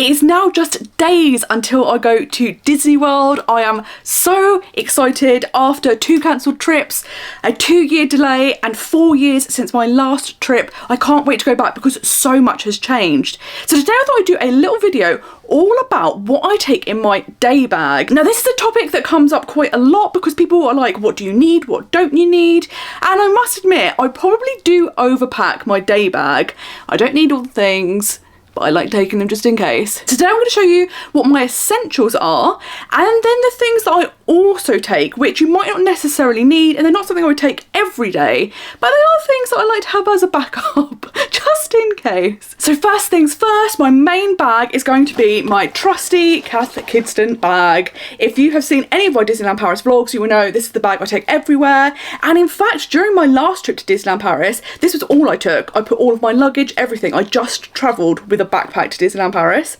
It is now just days until I go to Disney World. I am so excited after 2 cancelled trips, a 2-year delay and 4 years since my last trip. I can't wait to go back because so much has changed. So today I thought I'd do a little video all about what I take in my day bag. Now this is a topic that comes up quite a lot because people are like, what do you need? What don't you need? And I must admit, I probably do overpack my day bag. I don't need all the things, but I like taking them just in case. Today I'm going to show you what my essentials are, and then the things that I also take, which you might not necessarily need, and they're not something I would take every day, but they are things that I like to have as a backup, just in case. So first things first, my main bag is going to be my trusty Cath Kidston bag. If you have seen any of my Disneyland Paris vlogs, you will know this is the bag I take everywhere. And in fact, during my last trip to Disneyland Paris, this was all I took. I put all of my luggage, everything. I just travelled with a backpack to Disneyland Paris.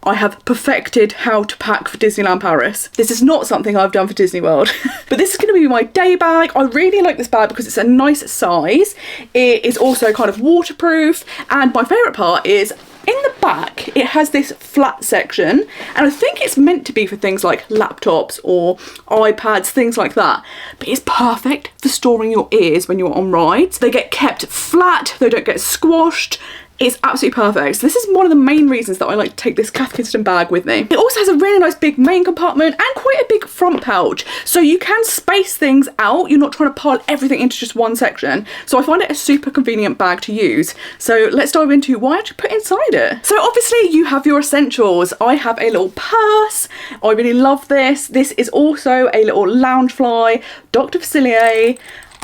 I have perfected how to pack for Disneyland Paris. This is not something I've done for Disney World. But this is going to be my day bag. I really like this bag because it's a nice size. It is also kind of waterproof. And my favourite part is in the back, it has this flat section. And I think it's meant to be for things like laptops or iPads, things like that. But it's perfect for storing your ears when you're on rides. They get kept flat, they don't get squashed. It's absolutely perfect. So this is one of the main reasons that I like to take this Cath Kidston bag with me. It also has a really nice big main compartment and quite a big front pouch. So you can space things out. You're not trying to pile everything into just one section. So I find it a super convenient bag to use. So let's dive into what I actually put inside it. So obviously you have your essentials. I have a little purse. I really love this. This is also a little Loungefly Dr. Facilier.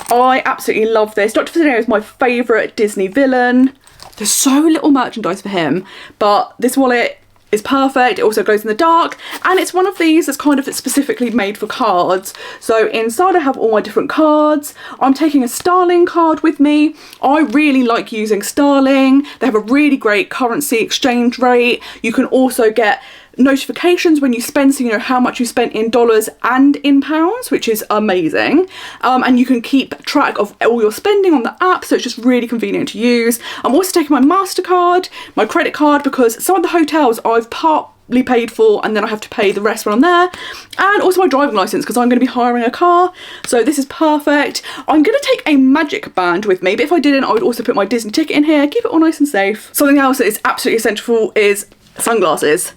I absolutely love this. Dr. Facilier is my favourite Disney villain. There's so little merchandise for him, but this wallet is perfect. It also glows in the dark, and it's one of these that's kind of specifically made for cards. So inside I have all my different cards. I'm taking a Starling card with me. I really like using Starling. They have a really great currency exchange rate. You can also get notifications when you spend, so you know how much you spent in dollars and in pounds, which is amazing. And you can keep track of all your spending on the app, so it's just really convenient to use. I'm also taking my MasterCard, my credit card, because some of the hotels I've partly paid for and then I have to pay the rest when I'm there, and also my driving license because I'm going to be hiring a car, so this is perfect. I'm going to take a magic band with me, but if I didn't, I would also put my Disney ticket in here, keep it all nice and safe. Something else that is absolutely essential is sunglasses.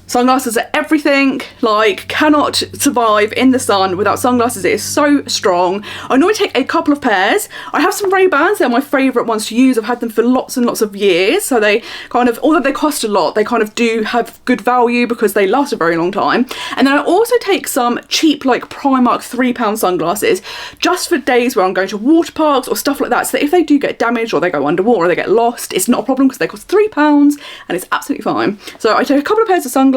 Sunglasses are everything, like cannot survive in the sun without sunglasses. It is so strong. I normally take a couple of pairs. I have some Ray-Bans, they're my favourite ones to use. I've had them for lots and lots of years, so they kind of, although they cost a lot, they kind of do have good value because they last a very long time. And then I also take some cheap like Primark £3 sunglasses just for days where I'm going to water parks or stuff like that, so that if they do get damaged or they go underwater or they get lost, it's not a problem because they cost £3 and it's absolutely fine. So I take a couple of pairs of sunglasses,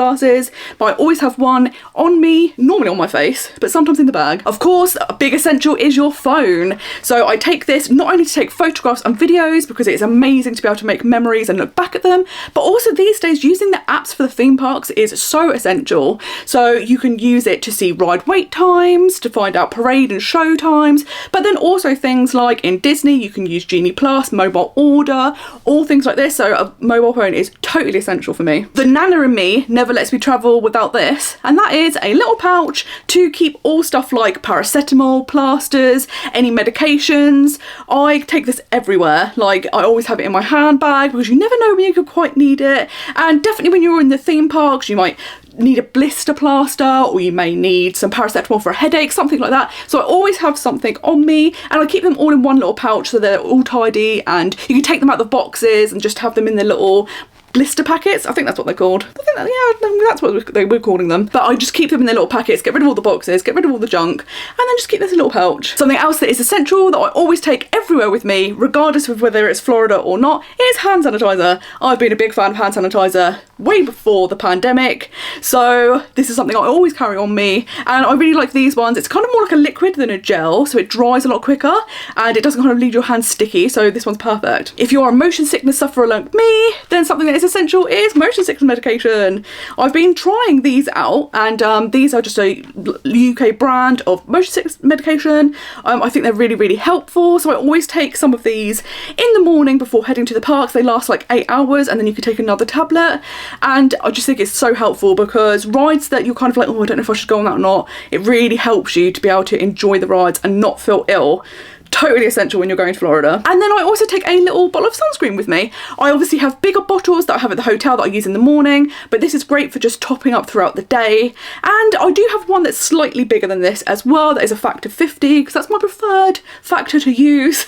but I always have one on me, normally on my face, but sometimes in the bag. Of course, a big essential is your phone. So I take this not only to take photographs and videos because it's amazing to be able to make memories and look back at them, but also these days using the apps for the theme parks is so essential. So you can use it to see ride wait times, to find out parade and show times, but then also things like in Disney you can use Genie Plus, mobile order, all things like this. So a mobile phone is totally essential for me. The Nana in me never lets me travel without this, and that is a little pouch to keep all stuff like paracetamol, plasters, any medications. I take this everywhere. Like I always have it in my handbag because you never know when you could quite need it, and definitely when you're in the theme parks you might need a blister plaster, or you may need some paracetamol for a headache, something like that. So I always have something on me, and I keep them all in one little pouch so they're all tidy, and you can take them out of the boxes and just have them in the little blister packets. I think that's what they're called. I think that, yeah, that's what they were calling them. But I just keep them in their little packets, get rid of all the boxes, get rid of all the junk, and then just keep this in a little pouch. Something else that is essential that I always take everywhere with me, regardless of whether it's Florida or not, is hand sanitizer. I've been a big fan of hand sanitizer way before the pandemic, so this is something I always carry on me, and I really like these ones. It's kind of more like a liquid than a gel, so it dries a lot quicker and it doesn't kind of leave your hands sticky, so this one's perfect. If you're a motion sickness sufferer like me, then something that is essential is motion sickness medication. I've been trying these out, and these are just a UK brand of motion sickness medication. I think they're really, really helpful. So I always take some of these in the morning before heading to the parks. They last like 8 hours, and then you can take another tablet. And I just think it's so helpful because rides that you're kind of like, oh, I don't know if I should go on that or not, it really helps you to be able to enjoy the rides and not feel ill. Totally essential when you're going to Florida. And then I also take a little bottle of sunscreen with me. I obviously have bigger bottles that I have at the hotel that I use in the morning, but this is great for just topping up throughout the day. And I do have one that's slightly bigger than this as well, that is a factor 50, because that's my preferred factor to use.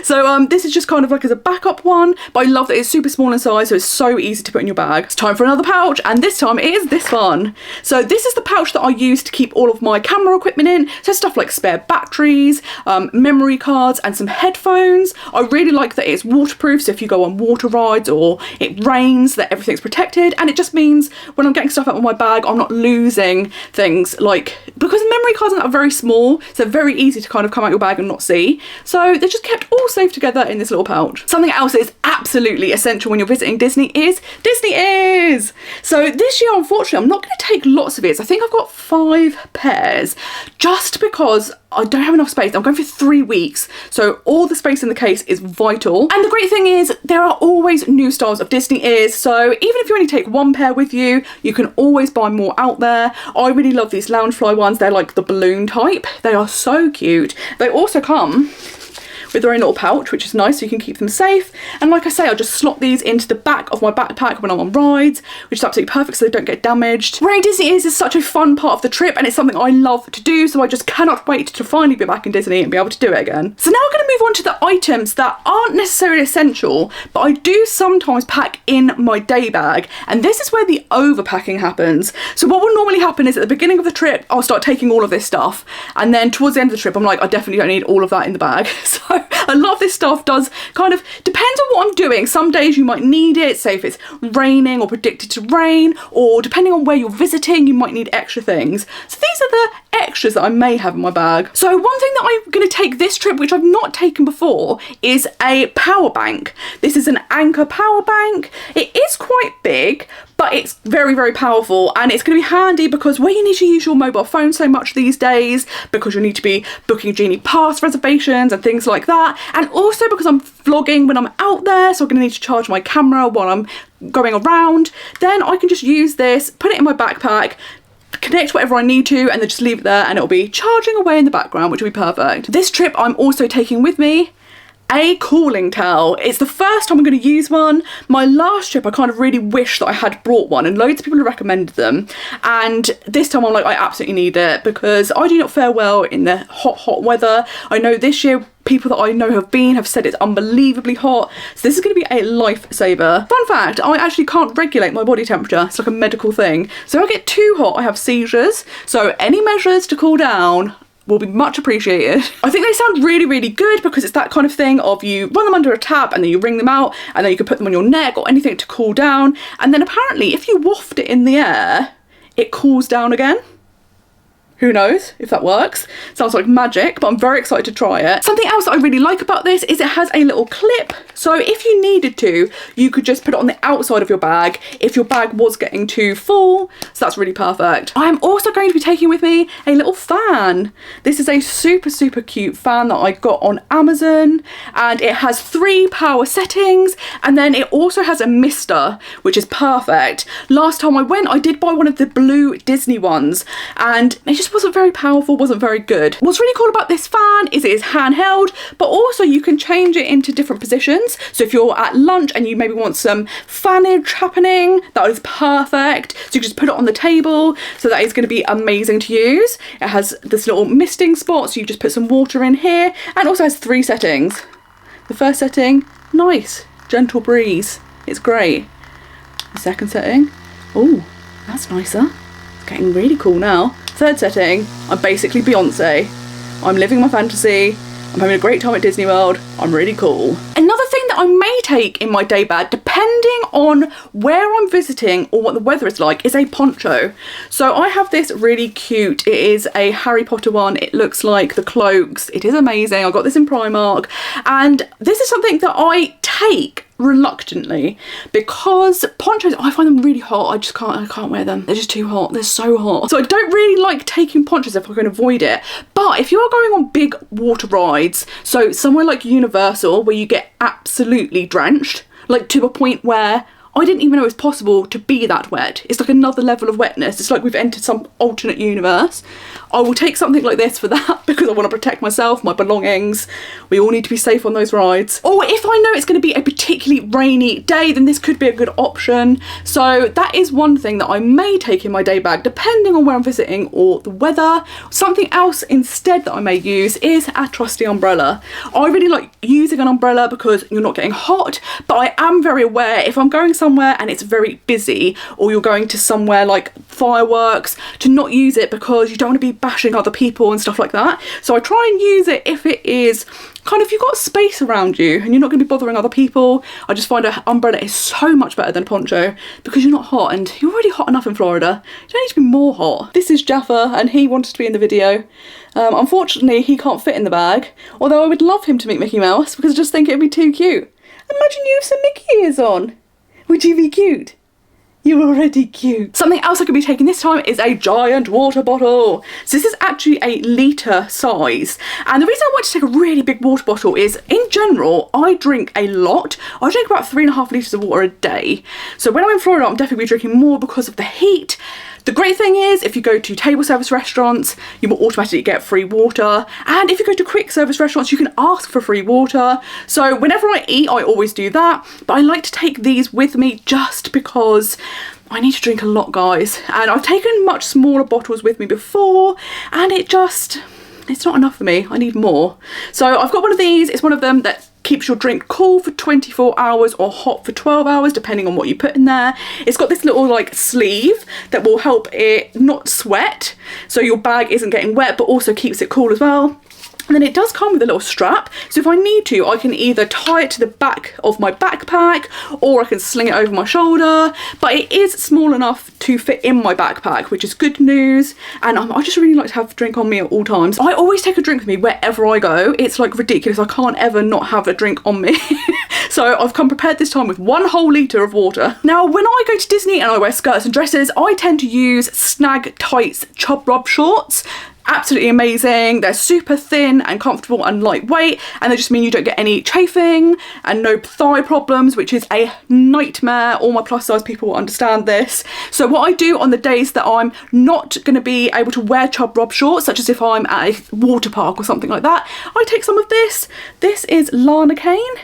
So this is just kind of like as a backup one, but I love that it's super small in size, so it's so easy to put in your bag. It's time for another pouch, and this time it is this one. So this is the pouch that I use to keep all of my camera equipment in, so stuff like spare batteries, memory cards, and some headphones. I really like that it's waterproof, so if you go on water rides or it rains, that everything's protected, and it just means when I'm getting stuff out of my bag, I'm not losing things, like, because memory cards are very small, so very easy to kind of come out your bag and not see. So they're just kept all safe together in this little pouch. Something else that is absolutely essential when you're visiting Disney is Disney ears. So this year, unfortunately, I'm not going to take lots of ears. I think I've got 5 pairs just because I don't have enough space. I'm going for 3 weeks, so all the space in the case is vital. And the great thing is there are always new styles of Disney ears, so even if you only take 1 pair with you, you can always buy more out there. I really love these Loungefly ones. They're like the balloon type. They are so cute. They also come with their own little pouch, which is nice, so you can keep them safe. And like I say, I'll just slot these into the back of my backpack when I'm on rides, which is absolutely perfect so they don't get damaged. Wearing Disney ears is such a fun part of the trip, and it's something I love to do, so I just cannot wait to finally be back in Disney and be able to do it again. So now we're going to move on to the items that aren't necessarily essential, but I do sometimes pack in my day bag, and this is where the overpacking happens. So what will normally happen is at the beginning of the trip, I'll start taking all of this stuff, and then towards the end of the trip, I'm like, I definitely don't need all of that in the bag. So a lot of this stuff does kind of depends on what I'm doing. Some days you might need it, say if it's raining or predicted to rain, or depending on where you're visiting, you might need extra things. So these are the extras that I may have in my bag. So one thing that I'm going to take this trip, which I've not taken before, is a power bank. This is an Anchor power bank. It is quite big, but it's very, very powerful, and it's going to be handy because where you need to use your mobile phone so much these days, because you need to be booking Genie Pass reservations and things like that, and also because I'm vlogging when I'm out there, so I'm going to need to charge my camera while I'm going around, then I can just use this, put it in my backpack, connect whatever I need to, and then just leave it there, and it'll be charging away in the background, which will be perfect. This trip I'm also taking with me a cooling towel. It's the first time I'm going to use one. My last trip I kind of really wish that I had brought one, and loads of people have recommended them, and this time I'm like, I absolutely need it because I do not fare well in the hot weather. I know this year people that I know have said it's unbelievably hot, so this is going to be a lifesaver. Fun fact, I actually can't regulate my body temperature. It's like a medical thing, so if I get too hot I have seizures, so any measures to cool down will be much appreciated. I think they sound really, really good because it's that kind of thing of you run them under a tap and then you wring them out, and then you can put them on your neck or anything to cool down, and then apparently if you waft it in the air, it cools down again. Who knows if that works? Sounds like magic, but I'm very excited to try it. Something else that I really like about this is it has a little clip. So if you needed to, you could just put it on the outside of your bag if your bag was getting too full. So that's really perfect. I'm also going to be taking with me a little fan. This is a super, super cute fan that I got on Amazon, and it has 3 power settings, and then it also has a mister, which is perfect. Last time I went, I did buy one of the blue Disney ones, and it just wasn't very powerful, wasn't very good. What's really cool about this fan is it is handheld, but also you can change it into different positions. So if you're at lunch and you maybe want some fanage happening, that is perfect. So you just put it on the table, so that is going to be amazing to use. It has this little misting spot, so you just put some water in here, and also has 3 settings. The first setting, nice, gentle breeze. It's great. The second setting, oh, that's nicer. It's getting really cool now. Third setting, I'm basically Beyonce. I'm living my fantasy. I'm having a great time at Disney World. I'm really cool. Another thing that I may take in my day bag, depending on where I'm visiting or what the weather is like, is a poncho. So I have this really cute, it is a Harry Potter one. It looks like the cloaks. It is amazing. I got this in Primark, and this is something that I take reluctantly, because ponchos, I find them really hot. I can't wear them. They're just too hot. They're so hot. So I don't really like taking ponchos if I can avoid it. But if you're going on big water rides, so somewhere like Universal where you get absolutely drenched, like to a point where I didn't even know it was possible to be that wet. It's like another level of wetness. It's like we've entered some alternate universe. I will take something like this for that because I want to protect myself, my belongings. We all need to be safe on those rides. Or if I know it's going to be a particularly rainy day, then this could be a good option. So that is one thing that I may take in my day bag, depending on where I'm visiting or the weather. Something else instead that I may use is a trusty umbrella. I really like using an umbrella because you're not getting hot, but I am very aware if I'm going somewhere and it's very busy, or you're going to somewhere like fireworks, to not use it because you don't want to be bashing other people and stuff like that. So I try and use it if it is kind of, you've got space around you and you're not going to be bothering other people. I just find an umbrella is so much better than a poncho because you're not hot, and you're already hot enough in Florida. You don't need to be more hot. This is Jaffa and he wanted to be in the video. Unfortunately, he can't fit in the bag, although I would love him to meet Mickey Mouse because I just think it'd be too cute. Imagine you have some Mickey ears on. Would you be cute? You're already cute. Something else I could be taking this time is a giant water bottle. So this is actually a litre size. And the reason I want to take a really big water bottle is, in general, I drink a lot. I drink about 3.5 litres of water a day. So when I'm in Florida, I'm definitely drinking more because of the heat. The great thing is, if you go to table service restaurants, you will automatically get free water. And if you go to quick service restaurants, you can ask for free water. So whenever I eat, I always do that. But I like to take these with me just because I need to drink a lot, guys. And I've taken much smaller bottles with me before, and it's not enough for me. I need more. So I've got one of these. It's one of them that keeps your drink cool for 24 hours or hot for 12 hours, depending on what you put in there. It's got this little like sleeve that will help it not sweat, so your bag isn't getting wet, but also keeps it cool as well. And then it does come with a little strap, so if I need to, I can either tie it to the back of my backpack or I can sling it over my shoulder, but it is small enough to fit in my backpack, which is good news. And I just really like to have a drink on me at all times. I always take a drink with me wherever I go. It's like ridiculous. I can't ever not have a drink on me. So I've come prepared this time with 1 whole litre of water. Now, when I go to Disney and I wear skirts and dresses, I tend to use Snag Tights Chub Rub shorts. Absolutely amazing. They're super thin and comfortable and lightweight, and they just mean you don't get any chafing and no thigh problems, which is a nightmare. All my plus size people will understand this. So what I do on the days that I'm not going to be able to wear chub rub shorts, such as if I'm at a water park or something like that, I take some of this. This is Lanacane,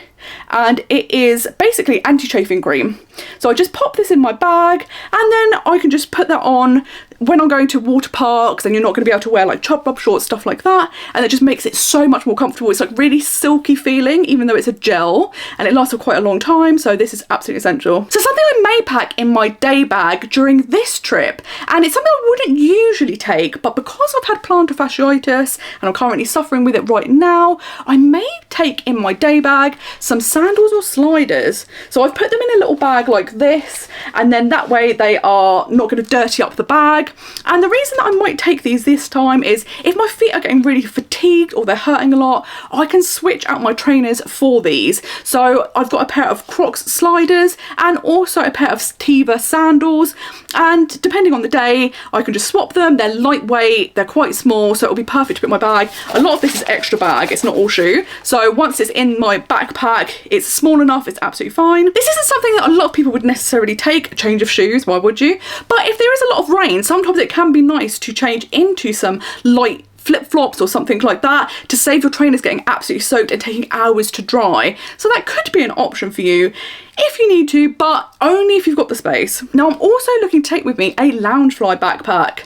and it is basically anti-chafing cream. So I just pop this in my bag, and then I can just put that on when I'm going to water parks and you're not going to be able to wear like chub rub shorts, stuff like that, and it just makes it so much more comfortable. It's like really silky feeling, even though it's a gel, and it lasts for quite a long time, so this is absolutely essential. So something I may pack in my day bag during this trip, and it's something I wouldn't usually take, but because I've had plantar fasciitis and I'm currently suffering with it right now, I may take in my day bag some sandals or sliders. So I've put them in a little bag like this, and then that way they are not going to dirty up the bag. And the reason that I might take these this time is if my feet are getting really fatigued or they're hurting a lot, I can switch out my trainers for these. So I've got a pair of Crocs sliders and also a pair of Teva sandals, and depending on the day I can just swap them. They're lightweight, they're quite small, so it'll be perfect to put in my bag. A lot of this is extra bag, it's not all shoe, so once it's in my backpack it's small enough, it's absolutely fine. This isn't something that a lot of people would necessarily take, a change of shoes, why would you? But if there is a lot of rain, sometimes it can be nice to change into some light flip-flops or something like that to save your trainers getting absolutely soaked and taking hours to dry. So that could be an option for you if you need to, but only if you've got the space. Now I'm also looking to take with me a Loungefly backpack.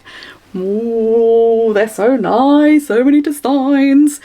Ooh, they're so nice, so many designs.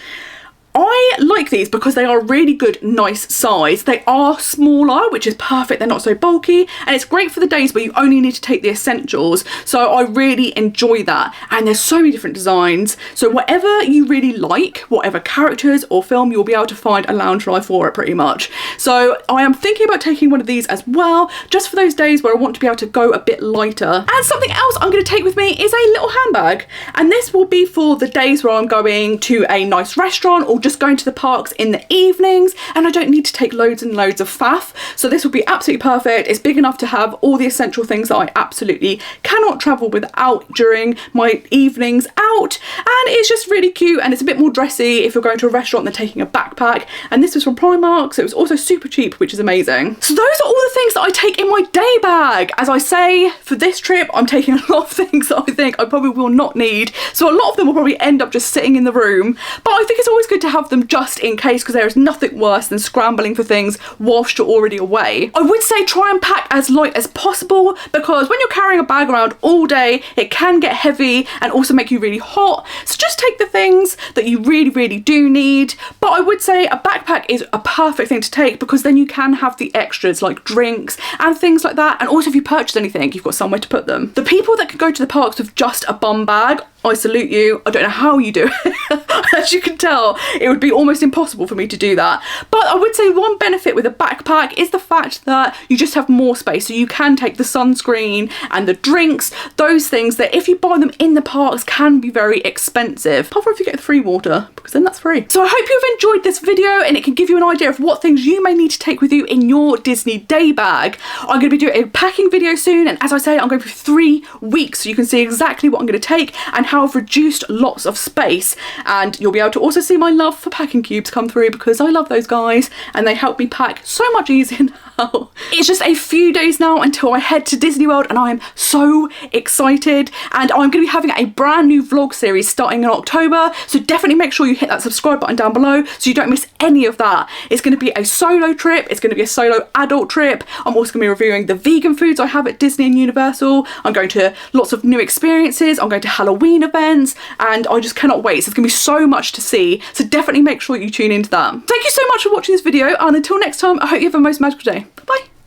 I like these because they are a really good, nice size. They are smaller, which is perfect. They're not so bulky, and it's great for the days where you only need to take the essentials. So I really enjoy that. And there's so many different designs. So whatever you really like, whatever characters or film, you'll be able to find a Loungefly for it pretty much. So I am thinking about taking one of these as well, just for those days where I want to be able to go a bit lighter. And something else I'm going to take with me is a little handbag. And this will be for the days where I'm going to a nice restaurant or just going to the parks in the evenings, and I don't need to take loads and loads of faff. So this will be absolutely perfect. It's big enough to have all the essential things that I absolutely cannot travel without during my evenings out, and it's just really cute, and it's a bit more dressy if you're going to a restaurant than taking a backpack. And this was from Primark, so it was also super cheap, which is amazing. So those are all the things that I take in my day bag. As I say, for this trip I'm taking a lot of things that I think I probably will not need, so a lot of them will probably end up just sitting in the room, but I think it's always good to have them just in case, because there is nothing worse than scrambling for things whilst you're already away. I would say try and pack as light as possible, because when you're carrying a bag around all day it can get heavy and also make you really hot, so just take the things that you really do need. But I would say a backpack is a perfect thing to take, because then you can have the extras like drinks and things like that, and also if you purchase anything you've got somewhere to put them. The people that can go to the parks with just a bum bag, I salute you. I don't know how you do it. As you can tell, it would be almost impossible for me to do that. But I would say one benefit with a backpack is the fact that you just have more space. So you can take the sunscreen and the drinks, those things that if you buy them in the parks can be very expensive. Apart from if you get the free water, because then that's free. So I hope you've enjoyed this video and it can give you an idea of what things you may need to take with you in your Disney day bag. I'm going to be doing a packing video soon, and as I say, I'm going for 3 weeks, so you can see exactly what I'm going to take and how I've reduced lots of space. And you'll be able to also see my love for packing cubes come through, because I love those guys and they help me pack so much easier now. It's just a few days now until I head to Disney World, and I am so excited, and I'm going to be having a brand new vlog series starting in October, so definitely make sure you hit that subscribe button down below so you don't miss any of that. It's going to be a solo trip, it's going to be a solo adult trip. I'm also going to be reviewing the vegan foods I have at Disney and Universal. I'm going to lots of new experiences, I'm going to Halloween events, and I just cannot wait. So there's going to be so much to see, so definitely make sure you tune into that. Thank you so much for watching this video, and until next time, I hope you have a most magical day. Bye.